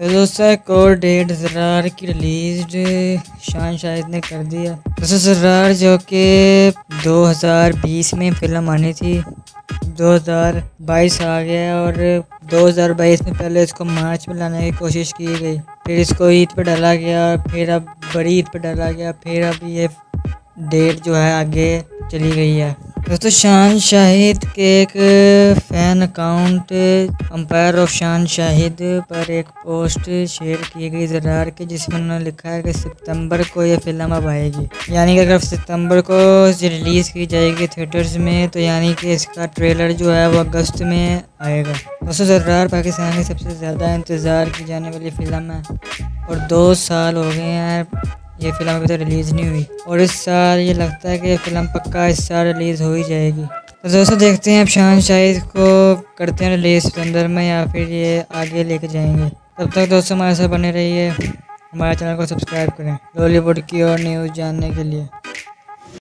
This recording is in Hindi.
तो दोस्तों एक और डेट ज़रार की रिलीज शान शाहिद ने कर दिया। दोस्तों ज़रार जो कि 2020 में फ़िल्म आनी थी, 2022 आ गया और 2022 में पहले इसको मार्च में लाने की कोशिश की गई, फिर इसको ईद पर डाला गया, फिर अब बड़ी ईद पर डाला गया, फिर अब ये डेट जो है आगे चली गई है। दोस्तों शान शाहिद के एक फ़ैन अकाउंट अंपायर ऑफ शान शाहिद पर एक पोस्ट शेयर की गई ज़रार की, जिसमें उन्होंने लिखा है कि सितंबर को ये फ़िल्म अब आएगी, यानी कि अगर सितंबर को रिलीज़ की जाएगी थिएटर्स में तो यानी कि इसका ट्रेलर जो है वो अगस्त में आएगा। दोस्तों ज़रार पाकिस्तान की सबसे ज़्यादा इंतज़ार की जाने वाली फ़िल्म है और 2 साल हो गए हैं ये फ़िल्म अभी तक रिलीज़ नहीं हुई और इस साल ये लगता है कि ये फ़िल्म पक्का इस साल रिलीज़ हो ही जाएगी। तो दोस्तों देखते हैं अब शान शाहिद को करते हैं रिलीज़ सितंबर में या फिर ये आगे लेके जाएंगे। तब तक दोस्तों हमारे साथ बने रहिए, हमारे चैनल को सब्सक्राइब करें बॉलीवुड की और न्यूज़ जानने के लिए।